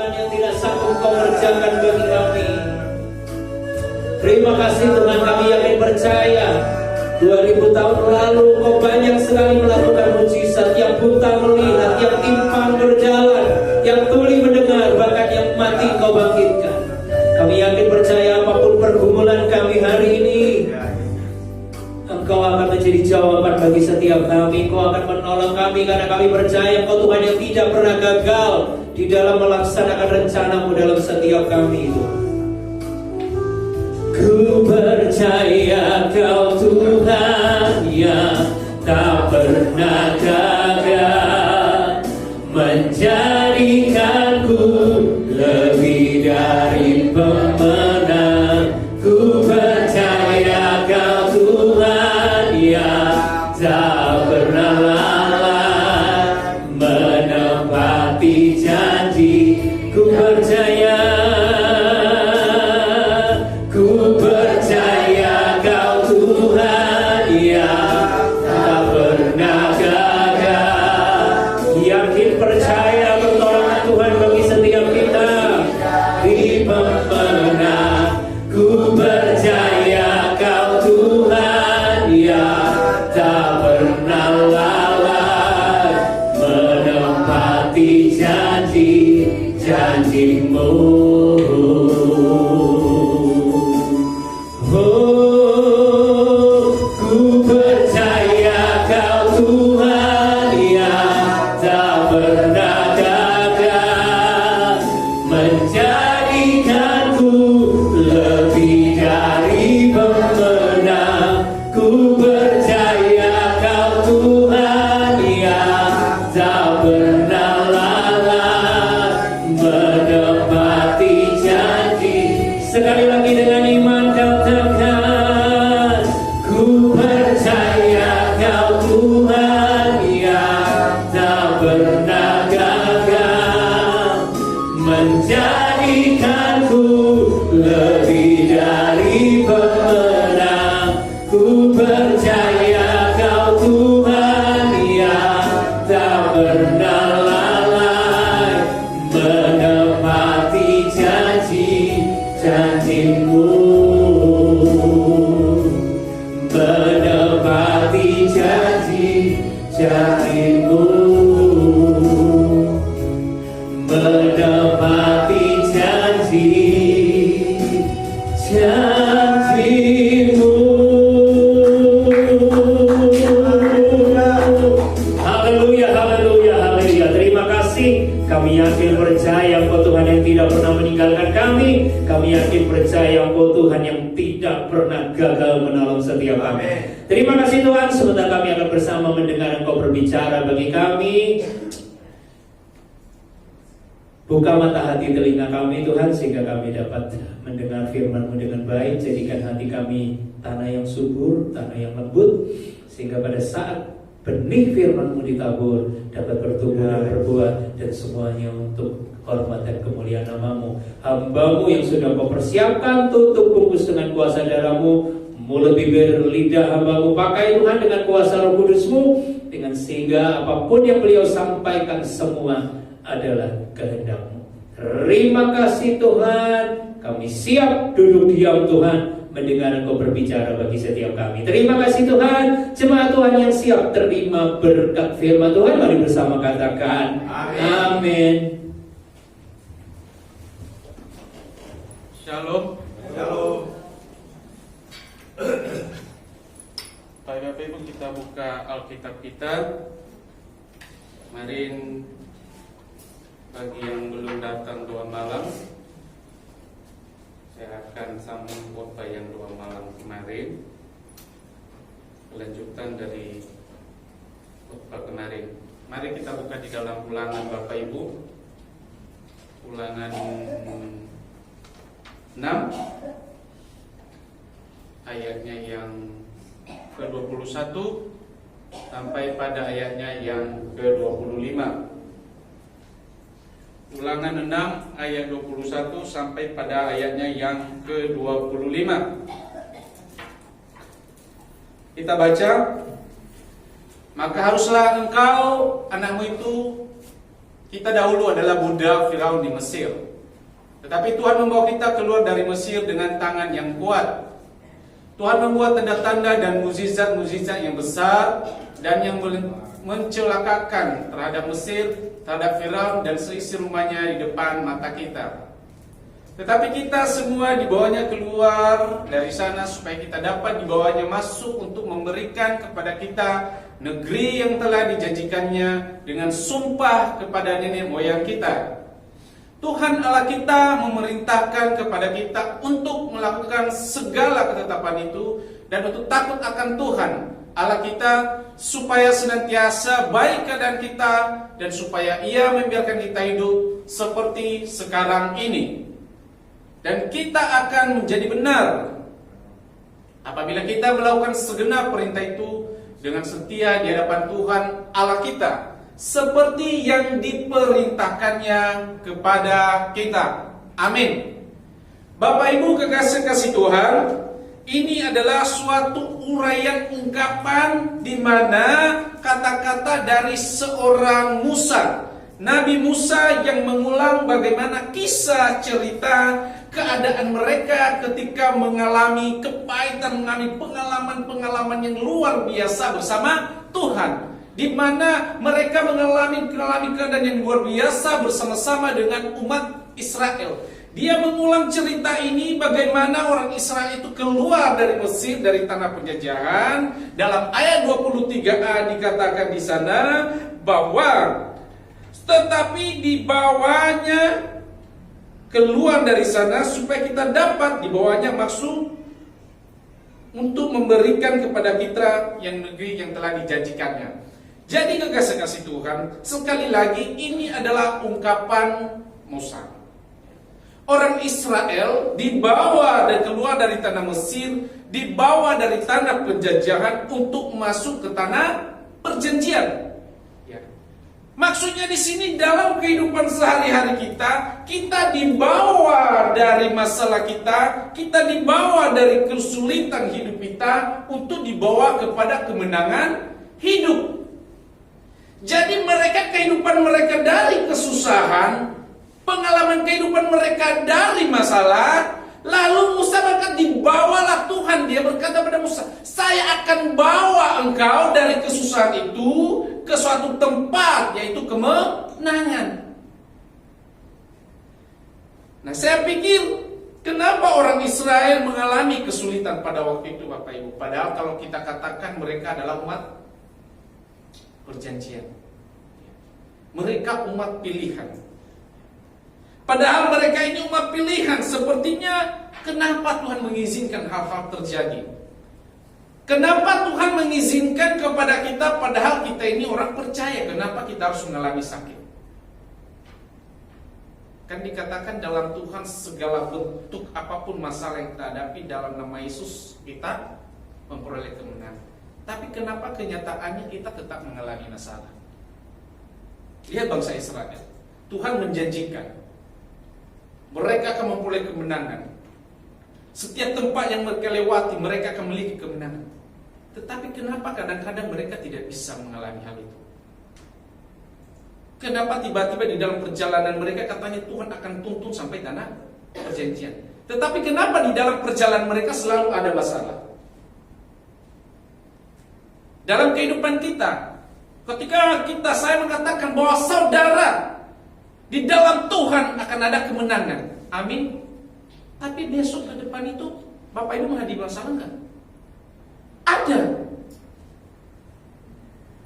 Tuhan yang tidak sanggup Kau kerjakan bagi kami. Terima kasih Tuhan, kami yakin percaya 2000 tahun lalu Kau banyak sekali melakukan mujizat. Yang buta melihat, yang timpang berjalan, yang tuli mendengar, bahkan yang mati Kau bangkitkan. Kami yakin percaya apapun pergumulan kami hari ini, Engkau akan menjadi jawaban bagi setiap kami. Engkau akan menolong kami karena kami percaya Engkau Tuhan yang tidak pernah gagal di dalam melaksanakan rencana-Mu dalam setiap kami itu. Ku percaya Kau Tuhan yang tak pernah gagal, menjadikanku lebih dari pemenang. Ku percaya Kau Tuhan yang tak pernah lalai, menepati janji. Ku percaya, ku percaya Kau Tuhan yang tak pernah gagal. Yakin percaya pertolongan Tuhan bagi setiap kita di pemenang. Ku percaya Kau Tuhan yang tak pernah lalai, menepati janji-janji-Mu. Oh, ku percaya Kau Tuhan yang tak pernah gagal, menjadikanku lebih dari pemenang. Ku percaya Kau Tuhan yang tak pernah lalai, menepati janji. Sekali lagi dengan iman katakan, ku percaya Kau Tuhan yang tak pernah gagal, menjadikanku lebih dari pemenang. Ku percaya Kau Tuhan yang tak pernah lalai, menepati janji-janji-Mu, menepati janji-janji-Mu, menepati janji-janji-Mu. Haleluya, haleluya, haleluya. Terima kasih. Kami yakin percaya Engkau Tuhan yang tidak pernah meninggalkan kami. Kami yakin percaya Engkau Tuhan yang tidak pernah gagal menolong setiap kami. Terima kasih Tuhan. Sebentar kami akan bersama mendengar Engkau berbicara bagi kami. Buka mata hati telinga kami Tuhan, sehingga kami dapat mendengar firman-Mu dengan baik. Jadikan hati kami tanah yang subur, tanah yang lembut, sehingga pada saat benih firman-Mu ditabur dapat bertumbuh dan berbuah, dan semuanya untuk hormat dan kemuliaan nama-Mu. Hamba-Mu yang sudah Kau persiapkan, tutup bungkus dengan kuasa darah-Mu. Mulut bibir lidah hamba-Mu pakai Tuhan dengan kuasa Roh Kudus-Mu, dengan sehingga apapun yang beliau sampaikan semua adalah kehendak-Mu. Terima kasih Tuhan. Kami siap duduk diam Tuhan, mendengar Engkau berbicara bagi setiap kami. Terima kasih Tuhan. Jemaat Tuhan yang siap terima berkat firman Tuhan, mari bersama katakan amin. Shalom. Shalom. Bapak Ibu, kita buka Alkitab kita. Kemarin bagi yang belum datang doa malam, saya akan sambung khotbah yang doa malam kemarin, kelanjutan dari khotbah kemarin. Mari kita buka di dalam Ulangan Bapak Ibu, Ulangan 6 ayatnya yang ke-21 sampai pada ayatnya yang ke-25. Ulangan 6 ayat 21 sampai pada ayatnya yang ke-25. Kita baca. Maka haruslah engkau, anakmu itu, Kita dahulu adalah budak Firaun di Mesir. Tetapi Tuhan membawa kita keluar dari Mesir dengan tangan yang kuat. Tuhan membuat tanda-tanda dan mukjizat-mukjizat yang besar dan yang mencelakakan terhadap Mesir, terhadap Firaun dan seisi rumahnya di depan mata kita. Tetapi kita semua dibawanya keluar dari sana supaya kita dapat dibawanya masuk untuk memberikan kepada kita negeri yang telah dijanjikannya dengan sumpah kepada nenek moyang kita. Tuhan Allah kita memerintahkan kepada kita untuk melakukan segala ketetapan itu dan untuk takut akan Tuhan Allah kita supaya senantiasa baik keadaan kita dan supaya Ia membiarkan kita hidup seperti sekarang ini. Dan kita akan menjadi benar apabila kita melakukan segenap perintah itu dengan setia di hadapan Tuhan Allah kita seperti yang diperintahkannya kepada kita. Amin. Bapak Ibu kekasih-kasih Tuhan, ini adalah suatu uraian ungkapan di mana kata-kata dari seorang Musa, Nabi Musa yang mengulang bagaimana kisah cerita keadaan mereka ketika mengalami kepahitan, mengalami pengalaman-pengalaman yang luar biasa bersama Tuhan, di mana mereka mengalami keadaan yang luar biasa bersama-sama dengan umat Israel. Dia mengulang cerita ini bagaimana orang Israel itu keluar dari Mesir, dari tanah penjajahan. Dalam ayat 23a dikatakan di sana bahwa tetapi dibawanya keluar dari sana supaya kita dapat dibawanya maksud untuk memberikan kepada kita yang negeri yang telah dijanjikannya. Jadi kekasih-kasih Tuhan, sekali lagi ini adalah ungkapan Musa. Orang Israel dibawa dan keluar dari tanah Mesir, dibawa dari tanah penjajahan untuk masuk ke tanah perjanjian. Maksudnya di sini dalam kehidupan sehari-hari kita dibawa dari masalah kita dibawa dari kesulitan hidup kita untuk dibawa kepada kemenangan hidup. Jadi kehidupan mereka dari kesusahan, pengalaman kehidupan mereka dari masalah, lalu Musa berkata dibawalah Tuhan. Dia berkata pada Musa, saya akan bawa engkau dari kesusahan itu ke suatu tempat, yaitu kemenangan. Nah, saya pikir kenapa orang Israel mengalami kesulitan pada waktu itu, Bapak Ibu? Padahal kalau kita katakan mereka adalah umat perjanjian, mereka umat pilihan. Padahal mereka ini umat pilihan. Sepertinya kenapa Tuhan mengizinkan hal-hal terjadi? Kenapa Tuhan mengizinkan kepada kita padahal kita ini orang percaya? Kenapa kita harus mengalami sakit? Kan dikatakan dalam Tuhan segala bentuk apapun masalah yang kita hadapi dalam nama Yesus kita memperoleh kemenangan. Tapi kenapa kenyataannya kita tetap mengalami masalah? Lihat bangsa Israel. Tuhan menjanjikan mereka akan memperoleh kemenangan. Setiap tempat yang mereka lewati mereka akan memiliki kemenangan. Tetapi kenapa kadang-kadang mereka tidak bisa mengalami hal itu? Kenapa tiba-tiba di dalam perjalanan mereka katanya Tuhan akan tuntun sampai tanah perjanjian? Tetapi kenapa di dalam perjalanan mereka selalu ada masalah? Dalam kehidupan kita, ketika saya mengatakan bahwa saudara di dalam Tuhan akan ada kemenangan, amin. Tapi besok ke depan itu Bapak Ibu menghadapi masalah enggak? Ada.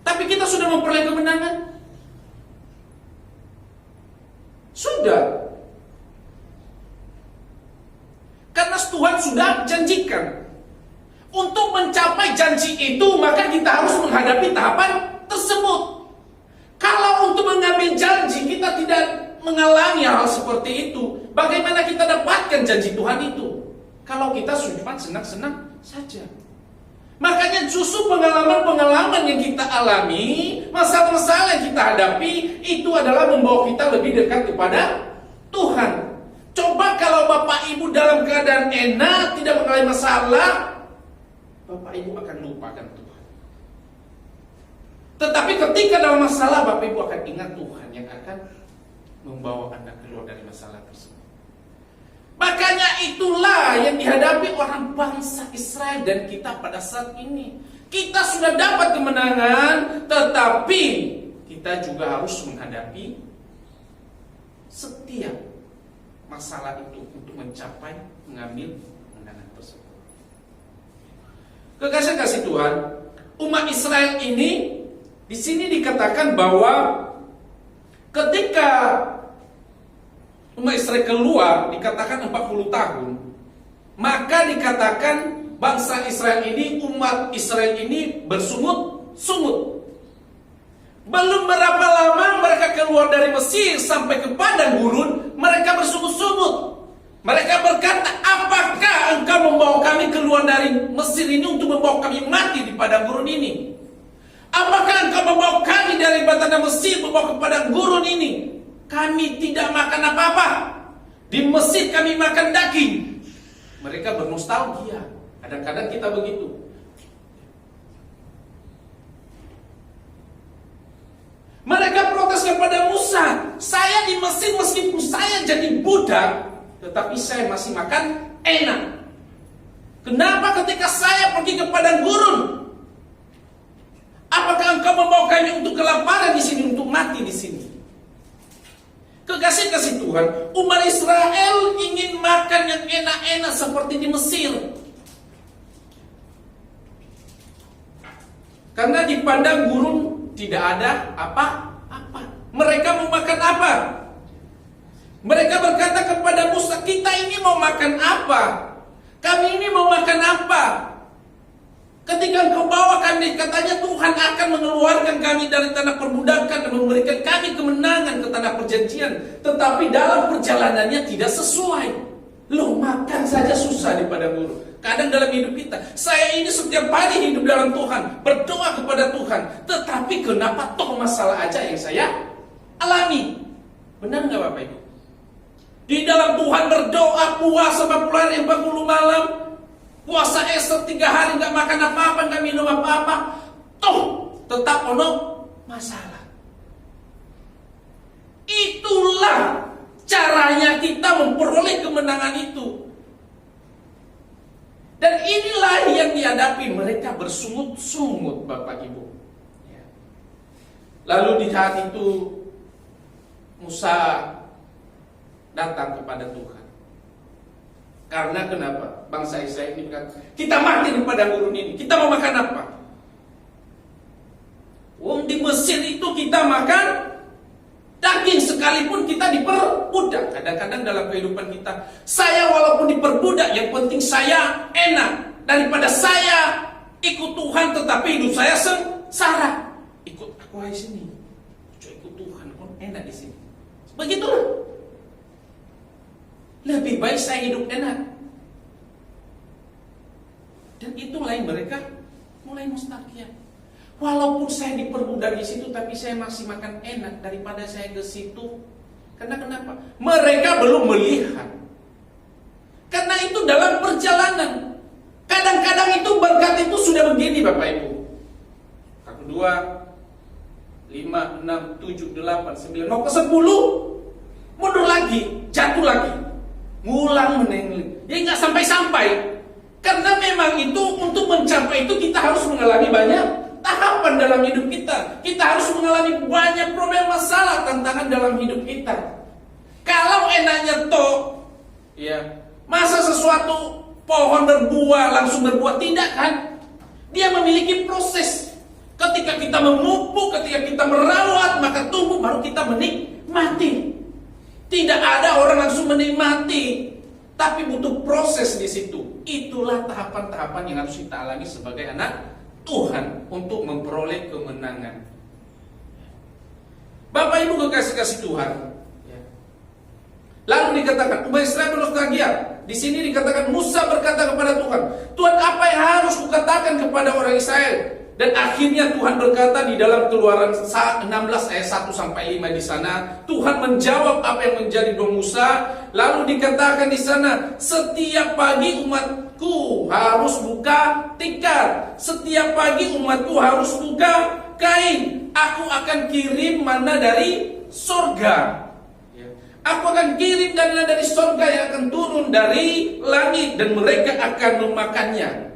Tapi kita sudah memperoleh kemenangan? Sudah. Karena Tuhan sudah janjikan. Untuk mencapai janji itu, maka kita harus menghadapi tahapan tersebut. Kalau untuk mengambil janji kita tidak mengalami hal seperti itu, bagaimana kita dapatkan janji Tuhan itu? Kalau kita cuma senang-senang saja. Makanya justru pengalaman-pengalaman yang kita alami, masalah-masalah yang kita hadapi, itu adalah membawa kita lebih dekat kepada Tuhan. Coba kalau Bapak Ibu dalam keadaan enak, tidak mengalami masalah, Bapak Ibu akan lupakan Tuhan. Tetapi ketika dalam masalah, Bapak Ibu akan ingat Tuhan yang akan membawa Anda keluar dari masalah tersebut. Makanya itulah yang dihadapi orang bangsa Israel dan kita pada saat ini. Kita sudah dapat kemenangan, tetapi kita juga harus menghadapi setiap masalah itu untuk mencapai, mengambil kemenangan tersebut. Kekasih-kasih Tuhan, umat Israel ini di sini dikatakan bahwa ketika umat Israel keluar, dikatakan 40 tahun, maka dikatakan bangsa Israel ini, umat Israel ini bersungut-sungut. Belum berapa lama mereka keluar dari Mesir sampai ke padang gurun, mereka bersungut-sungut. Mereka berkata, apakah engkau membawa kami keluar dari Mesir ini untuk membawa kami mati di padang gurun ini? Apakah engkau membawa kami dari tanah Mesir membawa ke padang gurun ini? Kami tidak makan apa-apa. Di Mesir kami makan daging. Mereka bernostalgia. Kadang-kadang kita begitu. Mereka protes kepada Musa, saya di Mesir meskipun saya jadi budak, tetapi saya masih makan enak. Kenapa ketika saya pergi ke padang gurun? Apakah engkau membawa kami untuk kelaparan di sini, untuk mati di sini? Kekasih-kasih Tuhan, umat Israel ingin makan yang enak-enak seperti di Mesir. Karena di padang gurun tidak ada apa-apa. Mereka mau makan apa? Mereka berkata kepada Musa, kita ini mau makan apa? Kami ini mau makan apa? Ketika engkau bawa kami, katanya Tuhan akan mengeluarkan kami dari tanah perbudakan dan memberikan kami kemenangan ke tanah perjanjian. Tetapi dalam perjalanannya tidak sesuai. Loh, makan saja susah di padang gurun. Kadang dalam hidup kita, saya ini setiap hari hidup dalam Tuhan, berdoa kepada Tuhan, tetapi kenapa toh masalah aja yang saya alami? Benar nggak Bapak Ibu? Di dalam Tuhan berdoa, puasa 40 hari 40 malam, puasa Ester 3 hari nggak makan apa-apa, nggak minum apa-apa, toh tetap ono masalah. Itulah caranya kita memperoleh kemenangan itu. Dan inilah yang dihadapi mereka bersungut-sungut Bapak Ibu. Lalu di saat itu Musa datang kepada Tuhan. Karena kenapa? Bangsa Israel ini berkata, kita mati di padang gurun ini, kita mau makan apa? Wong di Mesir itu kita makan daging, sekalipun kita diperbudak. Kadang-kadang dalam kehidupan kita, saya walaupun diperbudak, yang penting saya enak. Daripada saya ikut Tuhan tetapi hidup saya sengsara. Ikut aku di sini, ikut Tuhan pun enak di sini. Begitulah. Lebih baik saya hidup enak. Dan itulah yang mereka mulai nostalgia. Walaupun saya diperbudak di situ, tapi saya masih makan enak daripada saya ke situ. Karena kenapa? Mereka belum melihat. Karena itu dalam perjalanan. Kadang-kadang itu berkat itu sudah begini Bapak Ibu. 1, 2, 5, 6, 7, 8, 9, mau ke 10, mundur lagi, jatuh lagi, ngulang menenglik. Ya nggak sampai-sampai. Karena memang itu untuk mencapai itu kita harus mengalami banyak tahapan dalam hidup kita. Kita harus mengalami banyak problem, masalah, tantangan dalam hidup kita. Kalau enaknya toh, ya, masa sesuatu pohon berbuah langsung berbuah, tidak kan? Dia memiliki proses. Ketika kita memupuk, ketika kita merawat, maka tumbuh, baru kita menikmati. Tidak ada orang langsung menikmati, tapi butuh proses di situ. Itulah tahapan-tahapan yang harus kita alami sebagai anak Tuhan untuk memperoleh kemenangan. Bapak Ibu kekasih-kasih Tuhan. Lalu dikatakan umat Israel bernostalgia. Di sini dikatakan Musa berkata kepada Tuhan, Tuhan, apa yang harus kukatakan kepada orang Israel? Dan akhirnya Tuhan berkata di dalam Keluaran 16 ayat 1 sampai 5 di sana, Tuhan menjawab apa yang menjadi doa Musa. Lalu dikatakan di sana, setiap pagi umatku harus buka tikar, setiap pagi umatku harus buka kain. Aku akan kirim mana dari surga. Ya. Aku akan kirim dari surga yang akan turun dari langit dan mereka akan memakannya.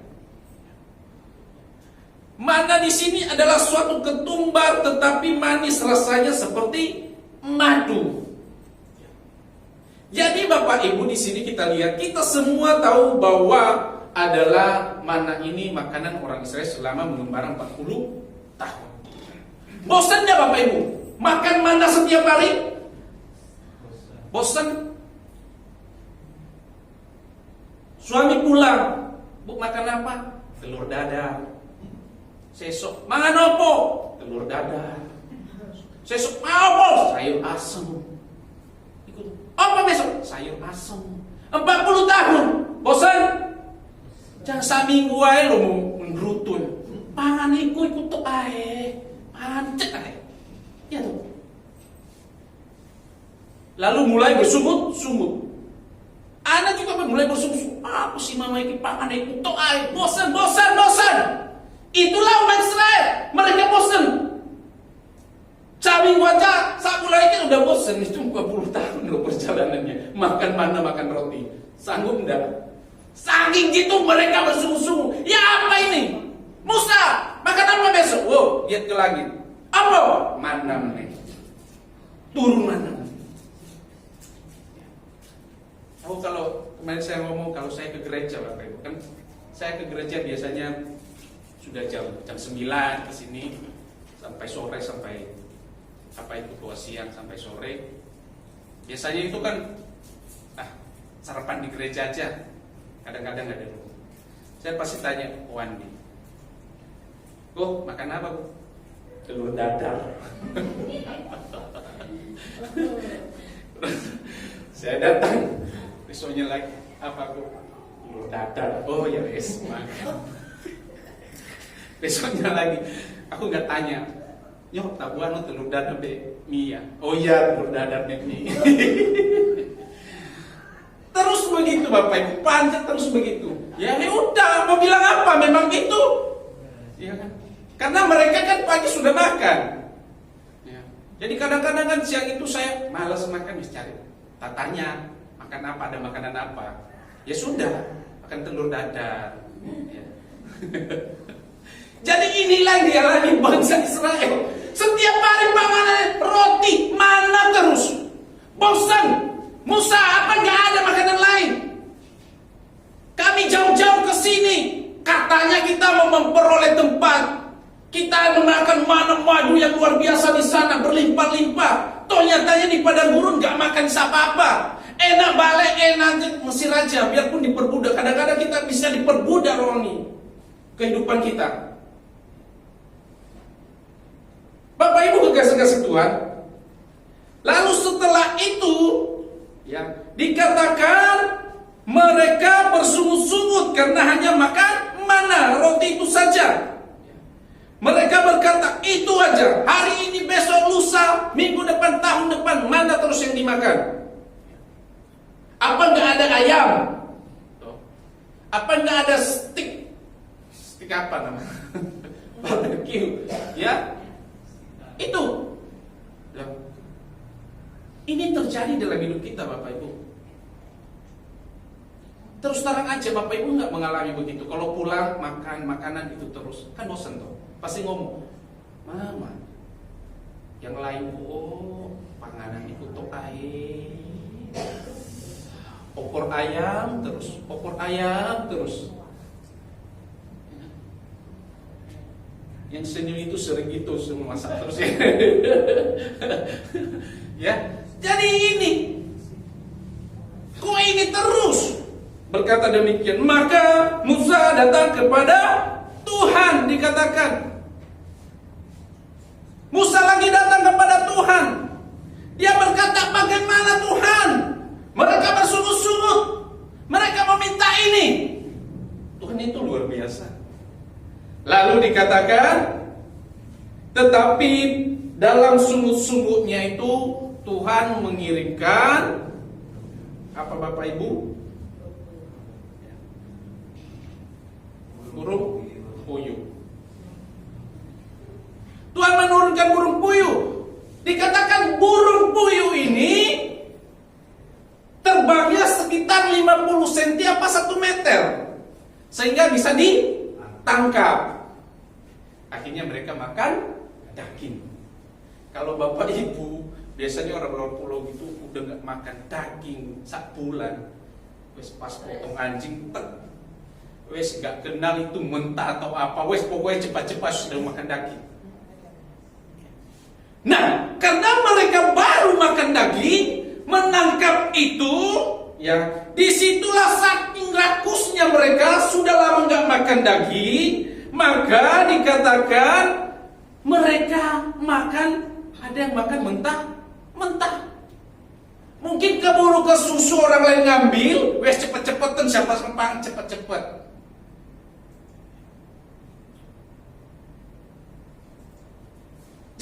Mana di sini adalah suatu ketumbar tetapi manis rasanya seperti madu. Jadi Bapak Ibu di sini kita lihat, kita semua tahu bahwa adalah mana ini makanan orang Israel selama mengembara 40 tahun. Bosannya Bapak Ibu makan mana setiap hari? Bosan. Suami pulang, Bu makan apa? Telur dadar. Sesok mangan opo? Telur dadar. Sesok apa? Sayur asem. Ikut. Apa besok? Sayur asem. 40 tahun. Bosan? Jangan saminggu ae lo menggerutun. Pangan ikut tok ae. Pancet ae. Ya tuh. Lalu mulai bersumut-sumut. Anak juga mulai bersumut-sumut. Apa sih mama ini pangan ikut tok ae. Bosan. Itulah umat Israel. Mereka bosan. Caming wajah saat mulai kan udah bosan. Itu 40 tahun loh perjalanannya. Makan mana makan roti. Sanggup enggak? Saking gitu mereka bersungguh-sungguh. Ya apa ini? Musa, makan apa besok? Wow, lihat ke langit. Apa? Mana nih? Turun mana? Aku kalau kemarin saya ngomong kalau saya ke gereja Bapak Ibu kan, saya ke gereja biasanya sudah jam 9 ke sini sampai sore, sampai apa itu tua siang sampai sore. Biasanya itu kan sarapan di gereja aja. Kadang-kadang ada dulu. Saya pasti tanya Wandi, makan apa Bu? Telur dadar. Saya datang besoknya lagi, apa Bu? Telur dadar. Oh ya wes, makan. Besoknya lagi, aku nggak tanya, yuk tabuan telur dadar be Mia. Oh iya telur dadar be Mia. Terus begitu Bapak Ibu, pancet terus begitu. Ya udah, mau bilang apa? Memang gitu. Ya kan? Karena mereka kan pagi sudah makan. Ya. Jadi kadang-kadang kan siang itu saya malas makan, cari. Tanya makan apa, ada makanan apa? Ya sudah, makan telur dadar. Ya. Jadi inilah yang dialami bangsa Israel. Setiap hari panganan roti mana terus. Bosan. Musa, apa nggak ada makanan lain? Kami jauh-jauh ke sini. Katanya kita mau memperoleh tempat. Kita memakan mana madu yang luar biasa di sana, berlimpah-limpah. Toh nyatanya di padang gurun nggak makan apa-apa. Enak balik, enak Mesir aja. Biarpun diperbudak. Kadang-kadang kita bisa diperbudak rohani kehidupan kita. Bapak Ibu kekasih-kasih Tuhan. Lalu setelah itu, ya, dikatakan mereka bersungut-sungut karena hanya makan mana roti itu saja. Mereka berkata itu aja, hari ini, besok, lusa, minggu depan, tahun depan, mana terus yang dimakan? Apa nggak ada ayam? Apa nggak ada steak? Steak apa namanya? Barbecue, ya? Itu. Ini terjadi dalam hidup kita Bapak Ibu. Terus terang aja Bapak Ibu nggak mengalami begitu. Kalau pulang makan makanan itu terus, kan bosan tuh. Pasti ngomong, Mama, yang lain panganan itu tok opor ayam terus. Yang senyum itu sering gitu semua masak terus ya. Ya. Jadi ini, kok ini terus berkata demikian. Maka Musa datang kepada Tuhan, dikatakan. Musa lagi datang kepada Tuhan. Dia berkata, bagaimana Tuhan? Mereka bersungut-sungut. Mereka meminta ini. Tuhan itu luar biasa. Lalu dikatakan, tetapi dalam sungut-sungutnya itu Tuhan mengirimkan apa Bapak Ibu? Burung puyuh. Tuhan menurunkan burung puyuh. Dikatakan burung puyuh ini cm apa 1 meter, sehingga bisa ditangkap. Akhirnya mereka makan daging. Kalau bapak ibu, biasanya orang luar pulau gitu udah nggak makan daging sak bulan, wes pas potong anjing, wes nggak kenal itu mentah atau apa, wes pokoknya cepat-cepat sudah makan daging. Nah, karena mereka baru makan daging, menangkap itu, ya, disitulah saking rakusnya mereka sudah lama nggak makan daging, maka dikatakan mereka makan, ada yang makan mentah. Mungkin keburu ke susu orang lain ngambil, wes cepet-cepetan siapa sempang cepet-cepet.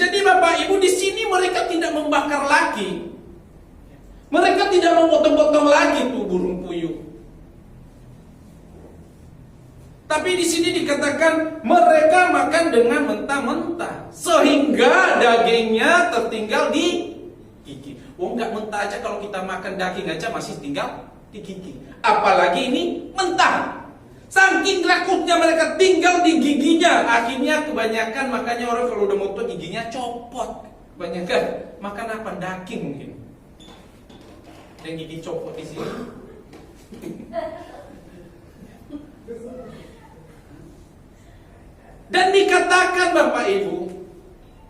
Jadi Bapak Ibu, di sini mereka tidak membakar lagi. Mereka tidak memotong-potong lagi tuh burung puyuh. Tapi di sini dikatakan mereka makan dengan mentah-mentah, sehingga dagingnya tertinggal di gigi. Oh, nggak mentah aja, kalau kita makan daging aja masih tinggal di gigi. Apalagi ini mentah. Saking rakusnya mereka tinggal di giginya, akhirnya kebanyakan makanya orang kalau udah mau giginya copot. Kebanyakan makan apa? Daging mungkin. Dan gigi copot di sini. Dan dikatakan Bapak Ibu,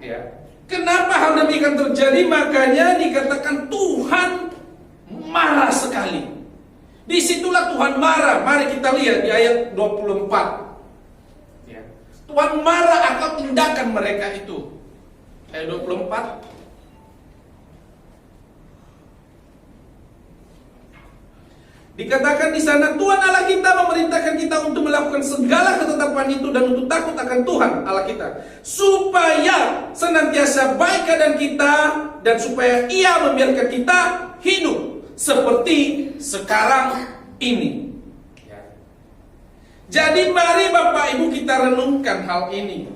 ya, kenapa hal demikian terjadi? Makanya dikatakan Tuhan marah sekali. Disitulah Tuhan marah. Mari kita lihat di ayat 24. Ya. Tuhan marah akan tindakan mereka itu. Ayat 24. Dikatakan di sana, Tuhan Allah kita memerintahkan kita untuk melakukan segala ketetapan itu dan untuk takut akan Tuhan Allah kita, supaya senantiasa baik keadaan kita dan supaya Ia membiarkan kita hidup seperti sekarang ini. Jadi mari Bapak Ibu kita renungkan hal ini.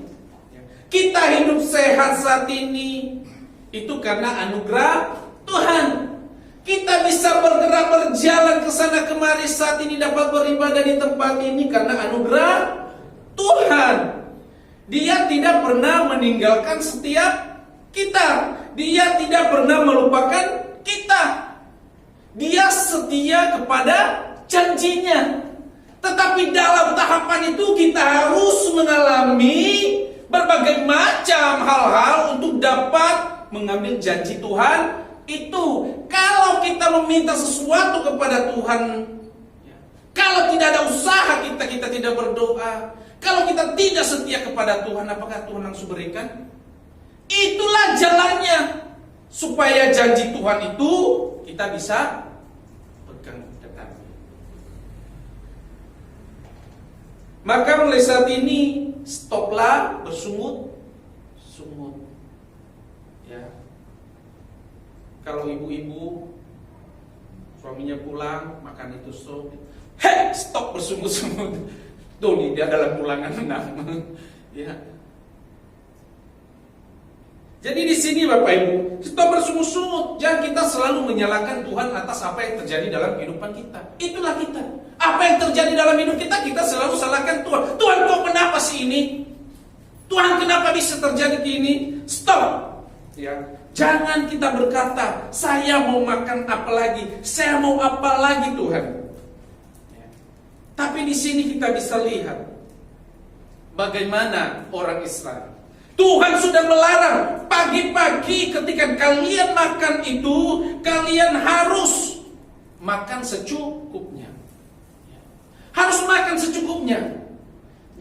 Kita hidup sehat saat ini itu karena anugerah Tuhan. Kita bisa bergerak berjalan ke sana kemari saat ini, dapat beribadah di tempat ini karena anugerah Tuhan. Dia tidak pernah meninggalkan setiap kita. Dia tidak pernah melupakan kita. Dia setia kepada janjinya. Tetapi dalam tahapan itu kita harus mengalami berbagai macam hal-hal untuk dapat mengambil janji Tuhan itu. Kalau kita meminta sesuatu kepada Tuhan, kalau tidak ada usaha kita tidak berdoa, kalau kita tidak setia kepada Tuhan, apakah Tuhan langsung berikan? Itulah jalannya supaya janji Tuhan itu kita bisa pegang dekat. Maka mulai saat ini stoplah bersungut-sungut. Ya. Kalau ibu-ibu suaminya pulang makan itu stop. Stop bersungut-sungut. Tuh nih dia dalam ulangan 6. Ya. Jadi di sini Bapak Ibu, stop bersungut-sungut. Jangan kita selalu menyalahkan Tuhan atas apa yang terjadi dalam kehidupan kita. Itulah kita. Apa yang terjadi dalam hidup kita, kita selalu salahkan Tuhan. Tuhan kok kenapa sih ini? Tuhan kenapa bisa terjadi ini? Stop. Ya. Jangan kita berkata, saya mau makan apa lagi? Saya mau apa lagi Tuhan? Ya. Tapi di sini kita bisa lihat bagaimana orang Israel. Tuhan sudah melarang pagi-pagi ketika kalian makan itu, kalian harus makan secukupnya. Harus makan secukupnya.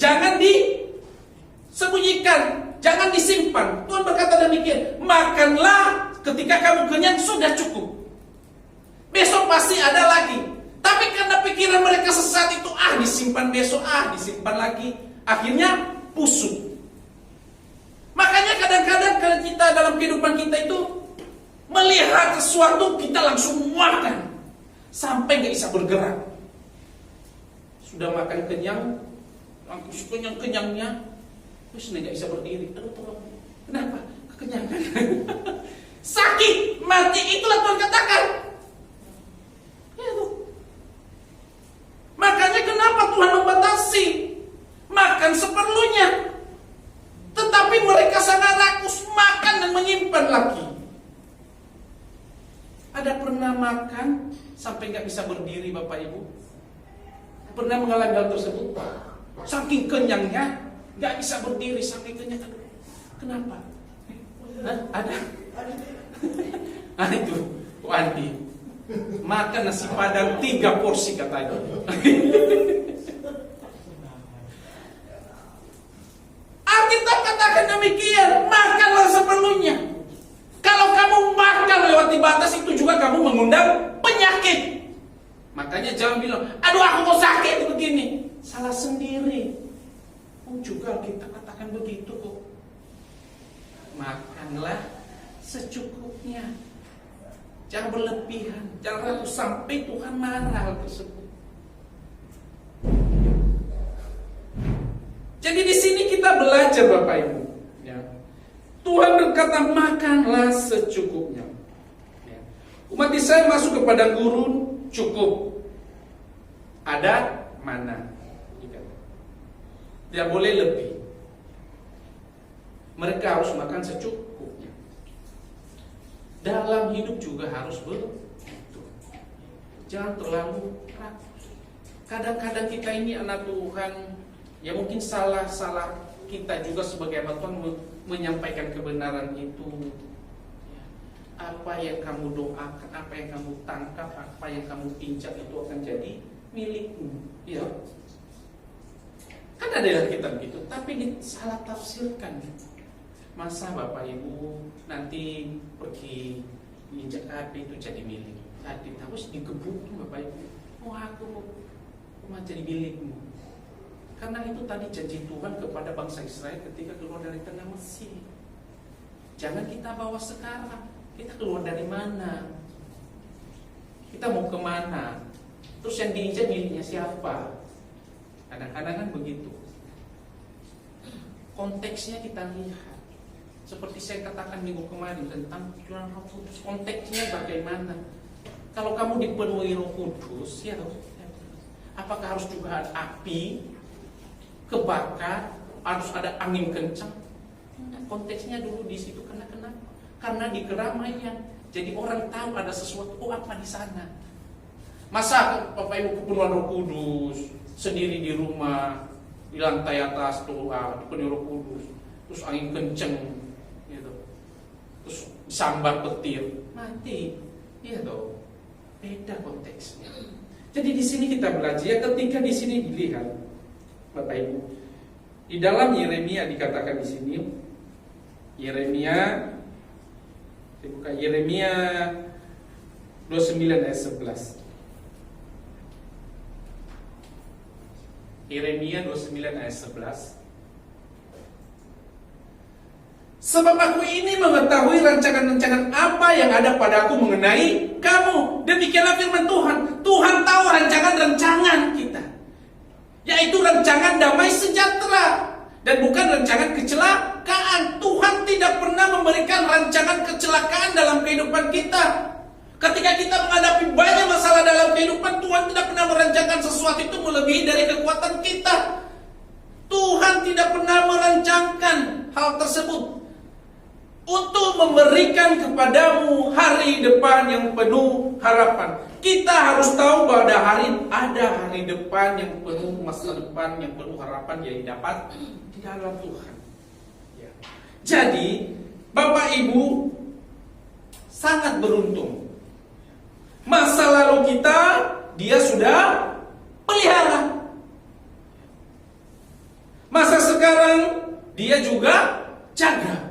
Jangan disembunyikan, jangan disimpan. Tuhan berkata demikian, makanlah ketika kamu kenyang, sudah cukup. Besok pasti ada lagi. Tapi karena pikiran mereka sesat itu, disimpan besok, disimpan lagi. Akhirnya busuk. Makanya kadang-kadang kalau kita dalam kehidupan kita itu melihat sesuatu, kita langsung makan sampai gak bisa bergerak. Sudah makan kenyang, langsung kenyang-kenyangnya, terus gak bisa berdiri. Tolong. Kenapa? Kekenyangan. Sakit, mati, itulah Tuhan katakan. Ya, tuh. Ada pernah makan sampai nggak bisa berdiri Bapak Ibu? Pernah mengalami hal tersebut? Saking kenyangnya nggak bisa berdiri, saking kenyang. Kenapa? Hah? Ada? Nah itu, Andi makan nasi padang 3 porsi katanya. Alkitab katakan demikian, makanlah seperlunya. Kalau kamu makan lewati batas, itu juga kamu mengundang penyakit. Makanya jangan bilang, aduh aku kok sakit begini. Salah sendiri. Oh juga kita katakan begitu kok. Makanlah secukupnya. Jangan berlebihan. Jangan ragu sampai Tuhan marah hal tersebut. Jadi di sini kita belajar Bapak Ibu. Ya. Tuhan berkata makanlah secukupnya. Ya. Umat Israel masuk ke padang gurun cukup. Ada mana? Tidak boleh lebih. Mereka harus makan secukupnya. Dalam hidup juga harus begitu. Jangan terlalu rakus. Kadang-kadang kita ini anak Tuhan, ya mungkin salah kita juga sebagai anak Tuhan menyampaikan kebenaran itu. Apa yang kamu doakan, apa yang kamu tangkap, apa yang kamu pinjam itu akan jadi milikmu. Ya. Kan ada yang kita begitu, tapi salah tafsirkan. Masa Bapak Ibu nanti pergi injak HP itu jadi milik. Tadi harus dikebut Bapak Ibu. Oh aku mau jadi milikmu. Karena itu tadi janji Tuhan kepada bangsa Israel ketika keluar dari tanah Mesir. Jangan kita bawa sekarang. Kita keluar dari mana? Kita mau kemana? Terus yang diinjak miliknya siapa? Kadang-kadang kan begitu. Konteksnya kita lihat. Seperti saya katakan minggu kemarin tentang curang Roh Kudus. Konteksnya bagaimana? Kalau kamu dipenuhi Roh Kudus, ya apakah harus juga ada api, kebakar, harus ada angin kencang? Konteksnya dulu di situ kenapa? Karena di keramaian. Jadi orang tahu ada sesuatu. Oh apa di sana? Masa Bapak Ibu kepenuhan Roh Kudus sendiri di rumah, di lantai atas doa, dipenuhi Roh Kudus, terus angin kenceng, gitu. Terus sambar petir, mati, iya dong. Beda konteksnya. Jadi di sini kita belajar. Ya, ketika di sini dilihat, Bapak Ibu, di dalam Yeremia dikatakan di sini, Yeremia 29 ayat 11. Yeremia 29 ayat 11. Sebab aku ini mengetahui rancangan-rancangan apa yang ada padaku mengenai kamu. Demikianlah firman Tuhan. Tuhan tahu rancangan-rancangan kita, yaitu rancangan damai sejahtera dan bukan rancangan kecelakaan. Tuhan tidak pernah memberikan rancangan kecelakaan dalam kehidupan kita. Ketika kita menghadapi banyak masalah dalam kehidupan, Tuhan tidak pernah merancangkan sesuatu itu melebihi dari kekuatan kita. Tuhan tidak pernah merancangkan hal tersebut untuk memberikan kepadamu hari depan yang penuh harapan. Kita harus tahu bahwa ada hari depan yang penuh, masa depan yang penuh harapan yang didapat di dalam Tuhan. Ya. Jadi, Bapak Ibu sangat beruntung. Masa lalu kita, dia sudah pelihara. Masa sekarang, dia juga jaga.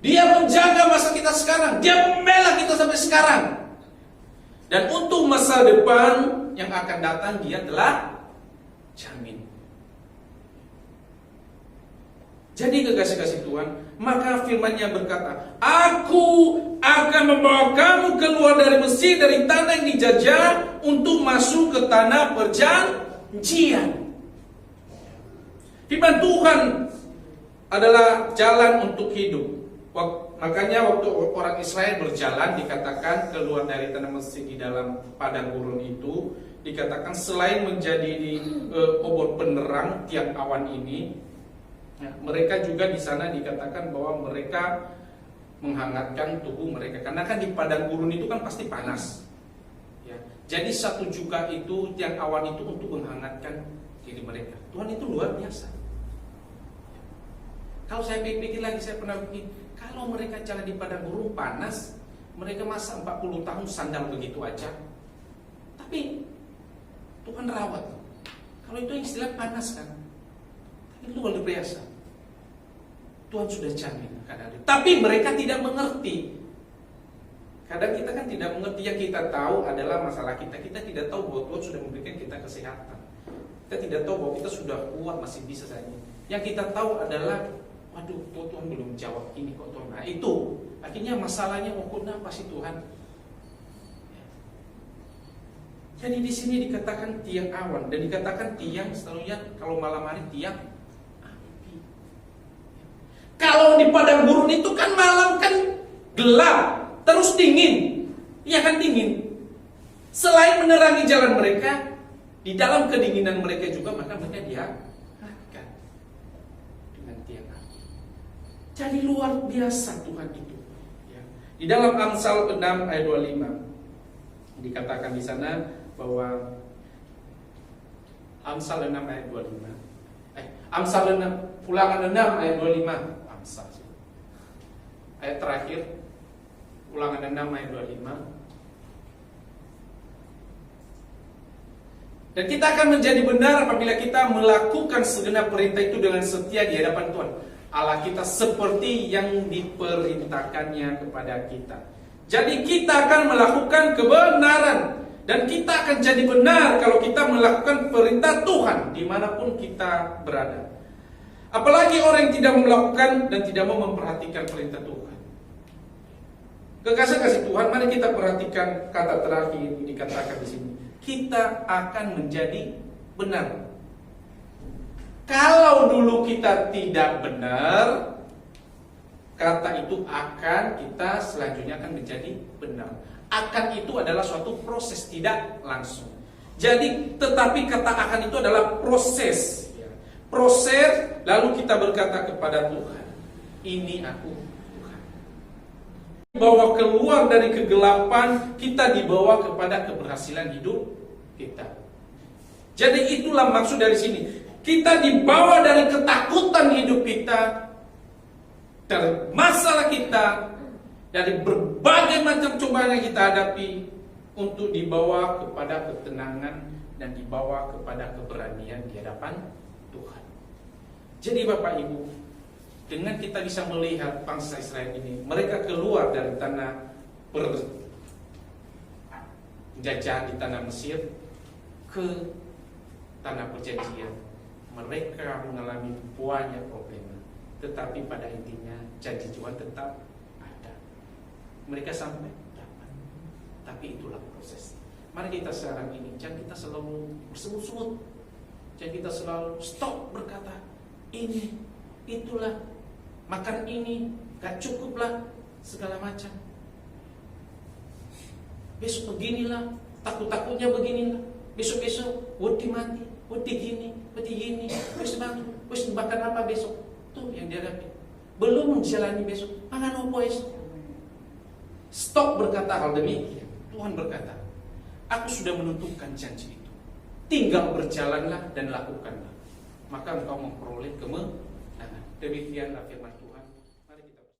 Dia menjaga masa kita sekarang. Dia membela kita sampai sekarang. Dan untuk masa depan yang akan datang, dia telah jamin. Jadi kekasih-kasih Tuhan, maka firman-Nya berkata, Aku akan membawa kamu keluar dari Mesir, dari tanah yang dijajah, untuk masuk ke tanah perjanjian. Firman Tuhan adalah jalan untuk hidup. Makanya waktu orang Israel berjalan, dikatakan keluar dari tanah Mesir di dalam padang gurun itu, dikatakan selain menjadi obor penerang tiang awan ini, ya, mereka juga di sana dikatakan bahwa mereka menghangatkan tubuh mereka. Karena kan di padang gurun itu kan pasti panas. Ya. Jadi satu juga itu yang awan itu untuk menghangatkan diri mereka. Tuhan itu luar biasa. Kalau saya pikir lagi, saya pernah pikir, kalau mereka jalan di padang gurun panas, mereka masa 40 tahun sandal begitu aja. Tapi Tuhan rawat. Kalau itu istilah panas kan, tapi luar biasa. Tuhan sudah jamin kadang. Tapi mereka tidak mengerti. Kadang kita kan tidak mengerti. Yang kita tahu adalah masalah kita. Kita tidak tahu bahwa Tuhan sudah memberikan kita kesehatan. Kita tidak tahu bahwa kita sudah kuat, masih bisa saja. Yang kita tahu adalah, waduh, Tuhan belum jawab ini kok Tuhan. Nah itu, akhirnya masalahnya, oh kenapa sih Tuhan? Jadi di sini dikatakan tiang awan dan dikatakan tiang, selalunya kalau malam hari tiang api. Kalau di padang gurun itu kan malam kan gelap, terus dingin, ya kan dingin. Selain menerangi jalan mereka, di dalam kedinginan mereka juga maka mereka dihangatkan dengan tiang api. Jadi luar biasa Tuhan itu. Ya. Di dalam Amsal 6 ayat 25 dikatakan di sana bahwa Amsal 6 ayat 25. Amsal 6, Ulangan 6 ayat 25. Amsal. Ayat terakhir Ulangan 6 ayat 25. Dan kita akan menjadi benar apabila kita melakukan segenap perintah itu dengan setia di hadapan Tuhan Allah kita seperti yang diperintahkannya kepada kita. Jadi kita akan melakukan kebenaran. Dan kita akan jadi benar kalau kita melakukan perintah Tuhan dimanapun kita berada. Apalagi orang yang tidak melakukan dan tidak mau memperhatikan perintah Tuhan. Kekasih Tuhan, mari kita perhatikan kata terakhir dikatakan di sini. Kita akan menjadi benar. Kalau dulu kita tidak benar, kata itu akan kita selanjutnya akan menjadi benar. Akan itu adalah suatu proses, tidak langsung. Jadi tetapi kata akan itu adalah proses. Proses lalu kita berkata kepada Tuhan, ini aku Tuhan. Dibawa keluar dari kegelapan, kita dibawa kepada keberhasilan hidup kita. Jadi itulah maksud dari sini. Kita dibawa dari ketakutan hidup kita, dari masalah kita, dari berbagai macam cobaan yang kita hadapi, untuk dibawa kepada ketenangan dan dibawa kepada keberanian di hadapan Tuhan. Jadi Bapak Ibu, dengan kita bisa melihat bangsa Israel ini, mereka keluar dari tanah penjajahan di tanah Mesir ke tanah perjanjian. Mereka mengalami banyak problem, tetapi pada intinya janji Tuhan tetap ada. Mereka sampai dapat, tapi itulah proses. Mari kita sekarang ini, jangan kita selalu bersemut-semut, jangan kita selalu stop berkata ini, itulah, makan ini, gak cukup lah, segala macam. Besok beginilah, takut-takutnya beginilah, besok-besok wedi mati, wedi gini, besok bantu, besok makan apa besok, tuh yang dihadapi. Belum menjalani besok, makan apa besok. Stop berkata hal demikian. Tuhan berkata, aku sudah menentukan janji itu. Tinggal berjalanlah dan lakukanlah, maka engkau memperoleh kemenangan. Demikianlah firman Tuhan.